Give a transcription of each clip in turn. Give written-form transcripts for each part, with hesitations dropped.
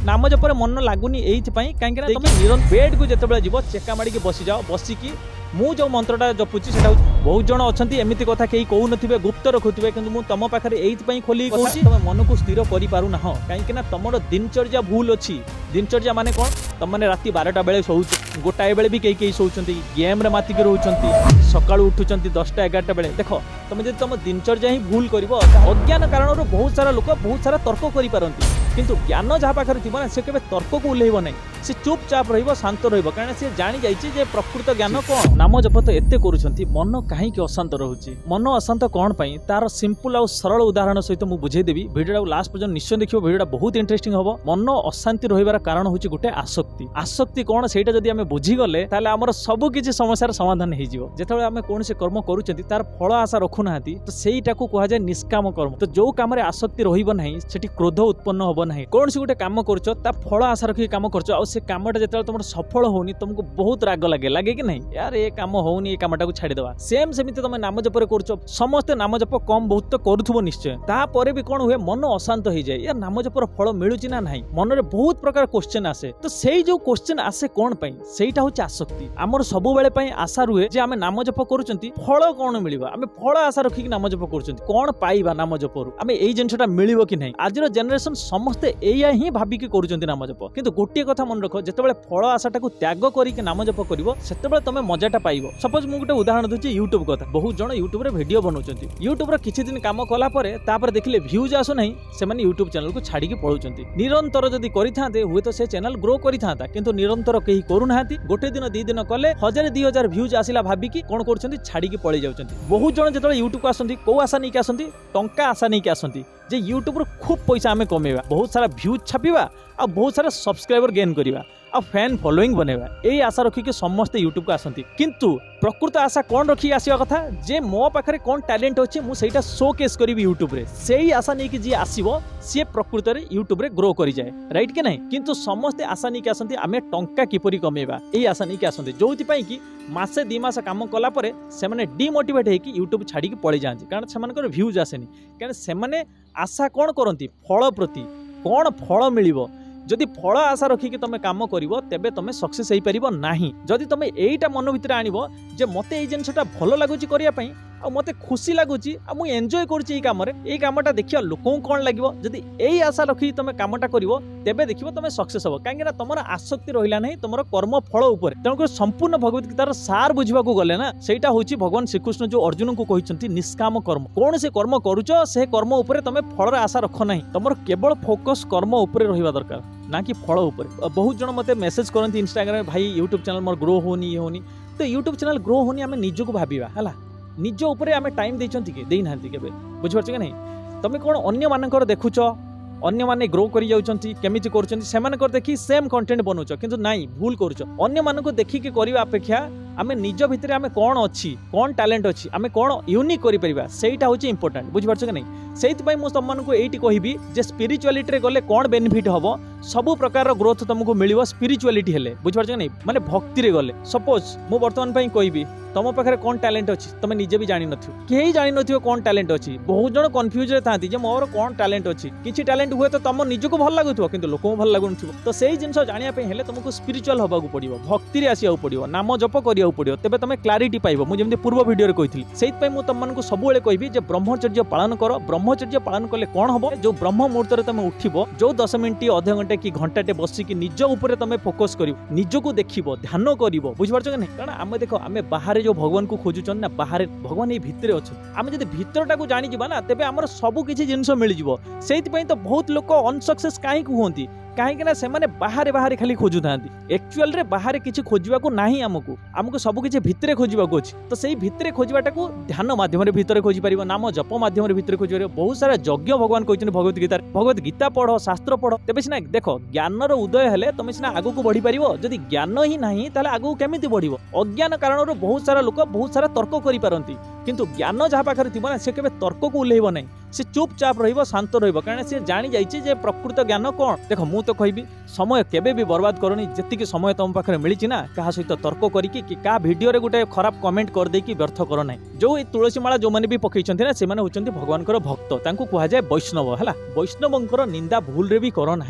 नाम जपर मन लगुनि कहीं तुम निरंतर बेड को जिते जीव चेका माड़ी बसी जाओ बसिकी मु जो मंत्रटा जपुची से बहुत जन अच्छा एमती कथा कहीं कहून गुप्त रखुवे कि तुम पाखे ये खोली कहूँ तुम मन को स्थिर करना कहीं तुम दिनचर्या भूल अच्छी दिनचर्या माने कौन तुमने राति 12टा बेले शोच गोटाए बेले भी कई शोचती गेम रे मातिक रोचंती सकाळ उठुचंती 10टा 11टा बेले देख तुम जब तुम दिनचर्या ही भूल कर अज्ञान कारण बहुत सारा लोक बहुत सारा तर्क कर पारती किंतु ज्ञान जहाँ पाखे थी ना सी के तर्क को उल्लेब ना सी चुपचाप शांत रही सी जानी जाइए प्रकृत ज्ञान कौन नाम जप तो एत कर मन कहीं अशांत रोचे मन अशांत कौन पाई तार सिंपल आ सरल उदाहरण सहित मुझे बुझेदेवी वीडियो लास्ट पर्यंत निश्चय देखिए वीडियो बहुत इंटरेस्टिंग हम मन अशांति रही कारण हूँ गोटे आसक्ति आसक्ति कौन से बुझीगले आमर सबकि समस्यार समाधान हो आम कौन से कर्म करुँच तार फल आशा रखुना तो सहीटा को कहुए निष्काम कर्म तो जो कम आसक्ति रही क्रोध उत्पन्न हम ना कौन से गोटे कम कर फल आशा रखिक कम कर से कमटा जो तुम सफल होनी तुमको बहुत राग लगे कि नहीं यार ये कम होनी ये कमटा को छाड़ीदवा सेम सेमती तुम नाम जपर कर समस्ते नाम जप कम बहुत तो करुव निश्चय तापर भी कौन हुए मन अशांत हो जाए यार नाम जपर फल मिलूँ ना ना मन में बहुत प्रकार क्वेश्चन आसे तो से जो क्वेश्चन आसे कौन सेटा हूँ आसक्ति आमर सब बेले आशा रुहे जे आम नाम जप कर फल कौन मिल आम फल आशा रखिक नाम जप कर कौन पाइबा नाम जपरू आम यही जिनटा मिल कि नहीं आज जेनेरेशन समस्ते एया ही भाविकी करुँच नाम जप किंतु गोटे कथा मन रख जिते फल आशाटा को त्याग करके नाम जप कर तुम मजाटा पाइब सपोज मुझे गोटे उदाहरण दूसरी यूट्यूब कथा बहुत जन यूट्यूब वीडियो बनाऊँ यूट्यूब किसी दिन कम कलापर देखिले व्यूज आसुना से यूट्यूब चैनल को छाड़ी पलाउं निरंतर जदि करते हुए तो से चैनल ग्रो करता किंतु निरंतर कहीं करूना गोटे दिन 2 दिन कले 1000-2000 व्यूज आसला भाविकी कौन कर छाड़ी पलि जाऊँ बहुत जन जो यूट्यूब को आसती कौ आशा नहीं आसती टंका आशा नहीं आसती जे यूट्यूब खूब पैसा आम कमेवा बहुत सारा व्यूज छापा आ बहुत सारा सब्सक्राइबर गेन करवा आ फैन फॉलोइंग बनवा यही आशा रखिक समस्ते यूट्यूब को आसती किंतु प्रकृत आशा कौन रखी आसवा कथा जे मो पाखे कौन टैलेंट अच्छे मुझे शोकेस करी यूट्यूब रे से आशा नहीं कि जी आसो सी प्रकृत में यूट्यूब रे ग्रो करी जाए राइट के नहीं किंतु समस्ते आशा नहीं आसती आम टंका किपरि कमेवा यही आशा नहीं आसती जो कि मासे 2 मास काम कलापर से डिमोटिवेट होकर यूट्यूब छाड़ी पलि जाती कारण से व्यूज आसेनी कारण से आशा कौन करती फल प्रति कौन फल मिल जदि फल आशा रखिक तुम काम कर तेबे तुम सक्सेस हो पार ना जदि तुम यहीटा मन भितर आणव जे मते ये जिनटा भल लगुच करने आ मते खुशी लगुच आ मु एंजॉय करुच्ची ये कामटा देखिए लोक कौन लगे जदि यही आशा रखी तुम कामटा कर तेबे देखिए तुम सक्सेस हम कहीं तुम आसक्ति रहा नहीं तुम कर्म फल उपर तेणुकर संपूर्ण भगवत गीतार सार बुझा गले ना सेटा हूँ भगवान श्रीकृष्ण जो अर्जुन को कहते निष्काम कर्म कौन से कर्म करुच से कर्म उपर तुम फलर आशा रख ना तुम केवल फोकस कर्म उपर रहा दरकार ना कि फल उपर बहुत जन मत मेसेज करती इंस्टाग्राम भाई यूट्यूब चैनल मोर ग्रो होनी ये होनी तो यूट्यूब चैनल ग्रो होनी आम निजक भाविबा है निज उपर आम टाइम देना बुझिपार कि नहीं तुम कौन अन्य मानकर देखुच अन्य माने ग्रो करी जाउछंती केमिति करूछंती सेमानकर देखि सेम कंटेंट बनौछ किंतु नाई भूल करूछ अन्य मानको देखिके करिवा अपेक्षा आमे निज भितर आमे कोन अछि कोन टैलेंट अछि आमे कोन यूनिक करि परिबा सेटा होछि इंपोर्टेंट बुझि पारछ कि नहीं सेति पई मु तमनको एटी कहिबी जे स्पिरिचुअलिटी रे गले कोन बेनिफिट हबो सब प्रकार रो ग्रोथ तुमको मिलिबो स्पिरिचुअलिटी हेले बुझि पारछ कि नहीं माने भक्ति रे गले सपोज मु वर्तमान पई कहिबी तुम पाखे कौन टैलेंट अच्छी तुम निजे भी जानी नथियो केही जानी नथियो कौन टैलेंट अच्छी बहुत जन कन्फ्यूज रे थांती जे मोर कौन टैलेंट अच्छी किछि टैलेंट हुए तो तुम निजको भल लागुथो किंतु लोको भल लागुनथिबो तो सेही जिंस जानिया पे हेले तुमको स्पिरिचुअल होबाकू पड़िबो भक्ति रे आसीयाकू पड़िबो नाम जप करियाकू पड़िबो तेबे तुम क्लैरिटी पाइबो मु जेमति पूर्व वीडियो रे कहितली सेति पई मु तुमनको सब बेले कहिबी जे ब्रह्मचर्य पालन करो ब्रह्मचर्य पालन करले कोन हबो जो ब्रह्म मुहूर्त रे तुम उठिबो जो 10 मिनिट आधा घंटे की घंटाटे बसी कि निज ऊपर तुम फोकस करिवो निजको देखिबो ध्यान करिवो बुझि पारछ कि नहीं कारण आमे देखो आमे बाहर जो भगवान को खोजु ना बाहर भगवान ये भितर अच्छे आम जब भितरटा को जानी ना तेबे आमर सब किसी जिनस मिल जाए तो बहुत लोग अनसक्सेस कहीं कहती कहीं से बाहर बाहर खाली खोजु था एक्चुअल रे बाहर किसी खोजा नहीं आमको सब किसी भितर खोजा अच्छे तो सही भितर खोजाटा को ध्यान माध्यम भितर खोजी पार नाम जप माध्यम भितर खोज पार बहुत सारा यज्ञ भगवान कहते भगवत गीता पढ़ शास्त्र पढ़ तेज सीना देख ज्ञान उदय हेले तुम सीना आगू बढ़ी पार जदि ज्ञान ही ना आगू केमी बढ़ अज्ञान कारण बहुत सारा लोक बहुत सारा तर्क करि किंतु ज्ञान जहाँ पाखे थी ना सी के तर्क को उल्लेब ना सी चुपचाप शांत रही कारण सी जानी जाइए प्रकृत ज्ञान कौन देख मु तो कहबी समय केबे भी बर्बाद करनी जेतिकी समय तुम पाखे मिली ना क्या सहित तर्क करके कि क्या भिडियो रे गोटे खराब कमेंट कर देकी व्यर्थ कर ना जो ये तुलसी माला जो मैंने भी पकई ना से होती भगवान भक्त तांको कहा जाए वैष्णव है वैष्णवंकर निंदा भूल रे भी कर ना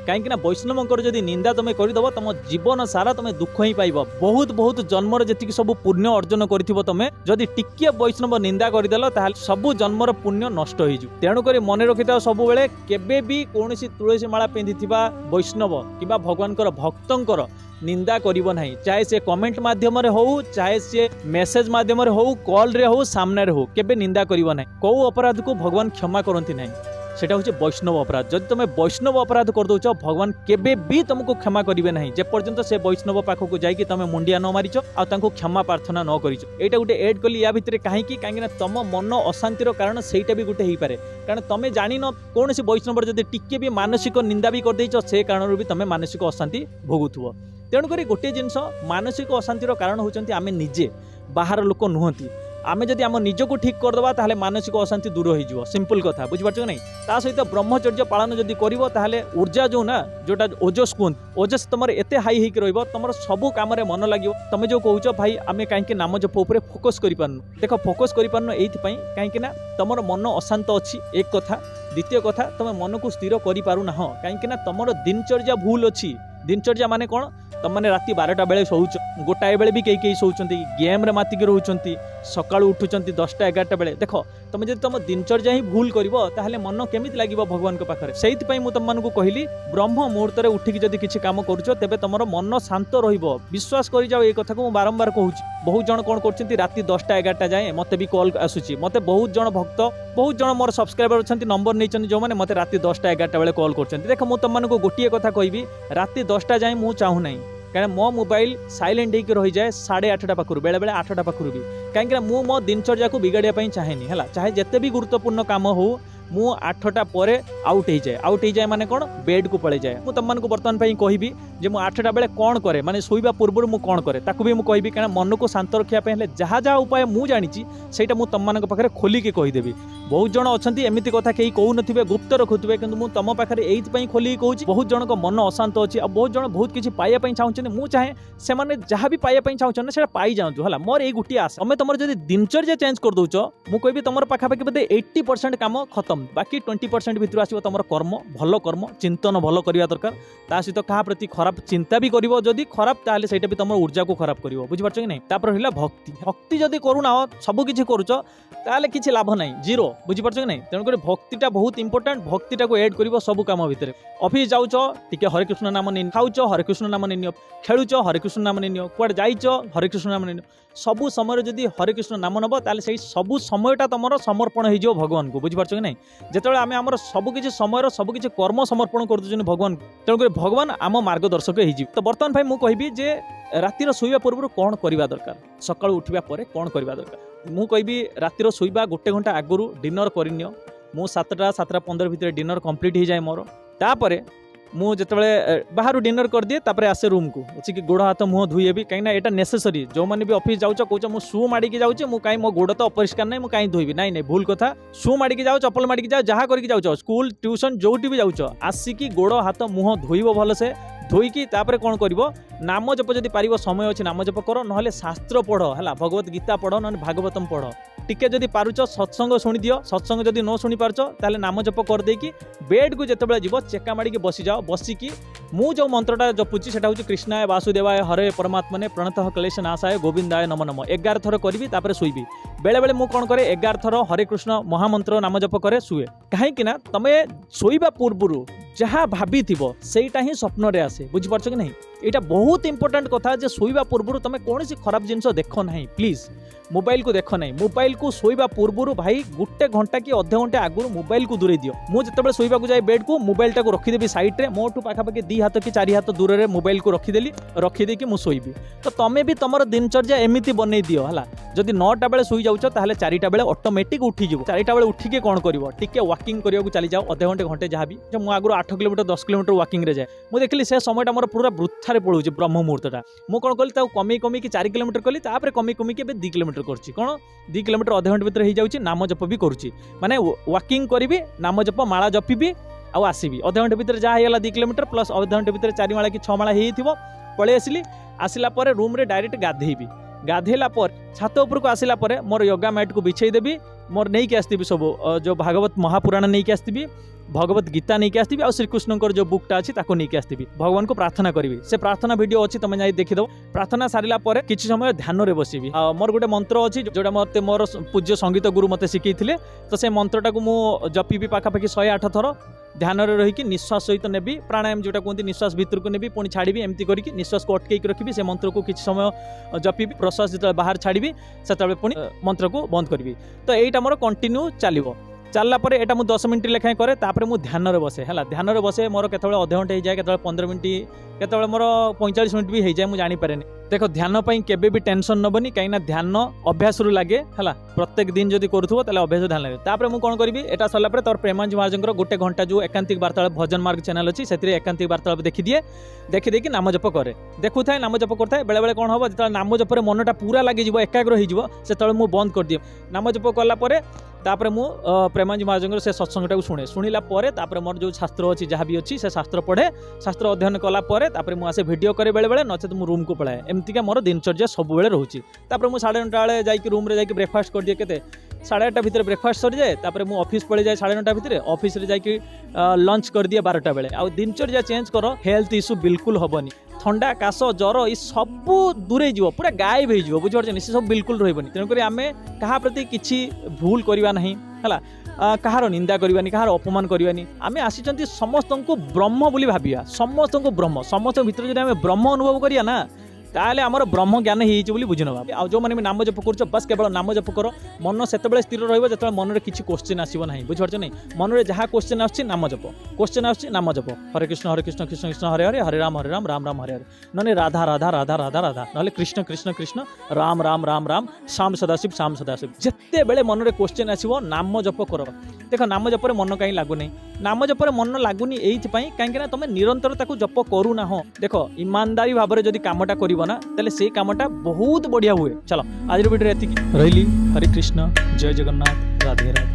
कहीं वैष्णवंकर जदि निंदा तुम करदेव तुम जीवन सारा तुम दुख ही पाइब बहुत बहुत जन्मर जी सब पुण्य अर्जन कर तुम जदि टिके वैष्णव निंदा करदेल सब जन्मर पुण्य नष्ट हो तेणुक मन रखि था सब बेले केबे भी कौन तुलसी माला पिंधि वैष्णव कि भगवान भक्तंकर निंदा करिवो नहीं चाहे से कमेंट माध्यम रे हो चाहे से मेसेज माध्यम रे हो कॉल रे हो सामने रे हो केबे निंदा करिवो नहीं को अपराध को भगवान क्षमा करती नहीं सेटा हूँ वैष्णव अपराध जब तुम वैष्णव अपराध कर दौच भगवान केबे भी तुमको क्षमा करेंगे नहीं जे पर्यंत से वैष्णव पाखक जाकि तुम मुंडिया न मारिच आउ क्षमा प्रार्थना न करिच एटा गोटे एड कली या भितर कहीं तुम मन अशांतिर कारण सेटा भी गोटे पारे कारण तुम जान कौन वैष्णव जब टिके भी मानसिक निंदा भी करदेच से कारण भी तुम मानसिक अशांति भोगुव तेणुक गोटे जिनस मानसिक अशांतिर कारण होचंती आमे निजे बाहर लोक नुहति आमे जदि आम निजको ठीक करदबा ताहले मानसिक अशांति दूर हो सिंपल कथा बुझिपारछ नहीं ता सहित ब्रह्मचर्य पालन जदि करिवो ताहले ऊर्जा जो ना जोटा ओजस कोन ओजस तमर एते हाई हेक रहइबो तमर सब काम रे मन लागिवो तमे जो कहउछ भाई आमे काहे नाम जप ऊपर फोकस करि पारनु देखो फोकस करि पारनु एथि पई काहे ना तमर मन अशांत अछि एक कथा द्वितीय कथा तमे मन को स्थिर करि पारु ना काहे ना तमर दिनचर्या भूल अछि दिनचर्या माने कोन तुम मैंने राति 12टा बेले शोच गोटाए बेले भी कई शोचती गेम रे मातिक रोचंती सकाळु उठुचंती 10टा 11टा बेले देखो तुम जब तुम दिनचर्या ही भूल करिवो ताहले मन केमिति लागिवो भगवान के पाखरे सेहित पई मु तुम मानकु कहली ब्रह्म मुहूर्त रे उठिक जदि किछि काम करूछो तेबे तमरो मन शांत रहिवो विश्वास करि जाओ ए कथा को मु बारंबार कहूची बहुत जण कोन करछंती राति 10टा 11टा जाए मते भी कॉल आसुची मते बहुत जण भक्त बहुत जण मोर सब्सक्राइबर अछंती नंबर नैचंती जो माने मते राति 10टा 11टा बेले कॉल करछंती देखो मु तुम मानकु गोटिए कथा कहबी राति 10टा जाए मु चाहू नहीं कारण मो मोबाइल साइलेंट होकर रही जाए 8:30 पाखु बेले बेले 8टा पाखु भी कहीं मु मो दिनचर्या को बिगाड़िया चाहेनी है चाहे जिते भी गुरुत्वपूर्ण काम हो मु 8टा पर आउट हो जाए माने कौन बेड को पड़े जाए मु तुम बर्तमान कहबी जे मु 8टा बेले कौन करे माने शोइबा पूर्व मु कौन करे ताकू भी मु कहबी कारण मन को शांत रखिया जहाँ जहाँ उपाय मु जानी सेटा मु तुम पाखे खोलिकी कहीदेवी बहुत जन अच्छा एमती कथा कहीं कहून गुप्त रखुवे कि तुम पाखे ये खोलिकी कहूँ बहुत जन मन अशांत अच्छी बहुत जन बहुत किसी पाइबा चाहते मुझे चाहे से जहाँ भी पाइबा चाहते से पाई जाऊँ है मोर ये गोटे आस तुम तुम जब दिनचर्या चेंज कर दौच मुझे कहबी तुम पाखापाखि बोधे 80% काम खत्म बाकी 20% भितर आसो तुम कर्म भल कर्म चिंतन भल करवा दरकार ता सहित क्या प्रति खराब चिंता भी करिवो जदि खराब ताले सेटा भी तुम ऊर्जा को खराब करिवो बुझिपारछ कि नहीं तापर हिला भक्ति भक्ति जदि करूना सब किछि करूछ ताले किछि लाभ नहीं जीरो बुझिपारछ कि नहीं तेणुक भक्तिटा बहुत इंपोर्टेंट भक्तिटा को ऐड करिवो सब काम भितर ऑफिस जाउछ टिके हरे कृष्ण नाम नि खाउछ हरे कृष्ण नाम नि खेलुछ हरे कृष्ण नाम नि कुआड जाइछ हरे कृष्ण नाम नि सबु समय जदि हरे कृष्ण नाम नब ताले सेही सबु समयटा तुमर समर्पण हो जिवो भगवान को बुझिपारछ कि नहीं जेतेबेले आमे हमर सब किछि समय सब किछि कर्म समर्पण कर दउछन भगवान तेणुक भगवान आम मार्गदर्शक हो तो बर्तमान भाई मुझे कहबी जे रातिर शोइबा पूर्व कौन करवा दरकार सकाळु उठिबा परे कौन करवा दरकार मु कहबी रातिर शोइबा 1 घंटा आगुरु डिनर करिनियो मु 7:15 भितर डिनर कंप्लीट हो जाए मोर तापरे मु जितेबाला बाहर डिनर कर दिए तापर आसे रूम को कि गोड़ हाथ मुह धोइबी कहीं एटा नेसेसरी जो मैंने भी ऑफिस जाऊँ कौच मु शू माड़ी जाऊँ मुझे कहीं मो गोड़ तो अपरिष्कार नहीं मुझे कहीं धोइबी नहीं भूल कथा शू माड़ी जाओ चप्पल माड़ी जाओ जहाँ करके जाऊँ स्कूल ट्यूशन जोटी भी जाऊँ आसिकी गोड़ हाथ मुह धोइब भलसे धोईकी तापर कौन करिवो नाम जप जदि पारिबो समय अच्छे नाम जप कर ना शास्त्र पढ़ है भगवत गीता पढ़ ना भागवतम पढ़ टिके जदि पारुच सत्संग शुणी दियो सत्संग जदि न शुणी पारच ताले नाम जप कर देकी बेड को जितेबाला जीव चेका माड़ी बसी जाओ बसिकी मु जो मंत्रटा जपुची सेटा होची कृष्णाय वासुदेवाय हरे परमात्मने प्रणतः क्लेश नाशाय गोविंदाय नमो नमः 11 थर करी तापर शोइबी बेले बेले मु कौन करे 11 थर हरे कृष्ण महामंत्र नाम जप करे शुए कहीं ना तमे शोइबा पूर्व जहाँ भाभी सेटा ही स्वप्न रे आसे बुझिपारछ कि नहीं यहाँ बहुत इंपोर्टेंट कथा जे शोइबा पूर्व तुम कौन सी खराब जिनस देख ना प्लीज मोबाइल को देख ना मोबाइल को शोइबा पूर्व भाई 1 घंटा कि अध घंटा आगु मोबाइल को दूरे दियो मु जितेबाला शोइबा को जाए बेड को मोबाइल टा को रखीदेवी साइड रे मोठू पाखापाखि 2 हाथ कि 4 हाथ दूर में मोबाइल को रखीदेली रखीदेकी मु शोइबी तो तमें भी तुम दिनचर्या एमती बनई दियो है जदि 9टा बेले शोई जाउछ ताहले 4टा बेले ऑटोमेटिक उठी जिवो 4टा बेले उठिके कौन करिवो टिके वॉकिंग करियो चली जाओ अध घंटे घंटे जहाँ भी जो मु आगु 8 किलोमीटर 10 किलोमीटर वॉकिंग रे जाए मु देखली से समयटा मोर पूरा वृथारे पळुची ब्रह्म मुहूर्तटा मु कोन कली ता कमी कमी कि 4 किलोमीटर कली तापर कमी कमी के 2 किलोमीटर करची कोन 2 किलोमीटर अध घंटे भीतर हो जाउची नाम जप भी करूची माने वॉकिंग करिवि नाम जप माला जपिबी आउ आसबि अध घंटे भितर जहाँ होगा 2 किलोमीटर प्लस अध घंटे भितर 4 माला कि 6 माला हो पलि आसिली आसला रूम रे डायरेक्ट गाधेबी गाधेला छात उपरको आसला मोर योगा मैट को बिछे देबी मोर नहीं के आसती सब जो भागवत महापुराण नहीं के आसती भगवत गीता नहीं के आसती आ श्रीकृष्ण जो बुकटा अच्छी ताको नहीं के आसती भगवान को प्रार्थना करी से प्रार्थना वीडियो अच्छी तुम जाई देखिद प्रार्थना सारा पर किसी समय ध्यान रे बसबी मोर गोटे मंत्र अच्छी जोटा मत मोर पूज्य संगीत गुरु मते शिखई तो से मंत्रटा को मु जपीबी पाखापाखि 108 थर ध्यान रही निश्वास सहित नेबी प्राणायाम जोटा कहते निश्वास भितर को नेबी पुणी छाड़ी एमती करके निश्वास को अटकई रखी से मंत्र को किसी समय जपीबी प्रश्वास जो बाहर छाड़ी से पुणी मंत्र को बंद करी तो यहीटा मोर कंटिन्यू चलो चलला पर एटा मु 10 मिनट लेखाएं करे तापर मु ध्यान रे बसे हला ध्यान रे बसे मोर केतबेले अध घंटे हो जाए केतबेले 15 मिनट केतबेले मोर 45 मिनट भी हो जाए मु जानि पारेनी देखो ध्यान पई केबे भी टेंशन नबनी काईना ध्यान अभ्यास रु लागे हला प्रत्येक दिन जदी करूथबो ताले अभ्यास ध्यान लागे तापर मु कोन करबी एटा सरला पर तोर प्रेमांज महाराजंकर गोटे घंटा जो एकांतिक वार्तालाप भजन मार्ग चैनल अछि सेतिरे एकांतिक वार्तालाप देखि दिए देखि देखि नाम जप करे देखु थाए नाम जप करथाए बेले बेले कोन होबो जता नाम जप रे मनटा पूरा लागि जिवो एकाग्र होई जिवो सेतले मु बंद कर दिए नाम जप करला परे तापर मु प्रेमांज महाराजंकर से सत्संगटा को शुणिला परे तापर मोर जो शास्त्र अछि जहाँ भी अछि से शास्त्र पढ़े शास्त्र अध्ययन कला परे तापर मु आसे वीडियो करे बेले बेले नचेत मु रूम को पळाए एमतिका मोर दिनचर्या सब बेले रहउची तापर मु 9:30 बेले जाई रूम रे जाई ब्रेकफास्ट कर दिए केते 8:30 भितर ब्रेकफास्ट सरी जाए तापर मु ऑफिस पळे जाए 9:30 भितर ऑफिस रे जाई लंच कर दिए 12टा बेले आ दिनचर्या चेंज करो हेल्थ इश्यू बिल्कुल हबनी ठंडा काश जर ये सब दूरे जीव पूरा गायब हो बुझे सब बिल्कुल रही तेणुक आम क्या प्रति किसी भूल करवा ना है कहार निंदा करवानी कहार अपमान करवानी आम आसी समस्त को ब्रह्म बोली भाविया समस्त को ब्रह्म समस्त भीतर जो आम ब्रह्म अनुभव करिया ना ताले आमर ब्रह्म ज्ञान हो बुझी ना आ जो मैंने नाम जप कर बस केवल नाम जप कर मन से स्थिर रहा मन में किसी क्वेश्चन आसो ना बुझे नहीं मन में जहाँ क्वेश्चन आस नाम जप क्वेश्चन आस नाम जप हरे कृष्ण कृष्ण कृष्ण हरे हरे हरे राम राम राम हरे हरे ना राधा राधा राधा राधा राधा ना कृष्ण कृष्ण कृष्ण राम राम राम राम श्याम सदाशिव जिते बेले मन में क्वेश्चन आसो नाम जप कर देख नाम जपर मन कहीं लगुनि नाम जपर मन लगुनि एइथपाई कहीं तुम निरंतर ताकू जप करूना हो देख ईमानदारी भाव में जदि कामटा करना तेल से कामटा बहुत बढ़िया हुए चलो आज वीडियो एति रही हरे कृष्ण जय जगन्नाथ राधे राधे।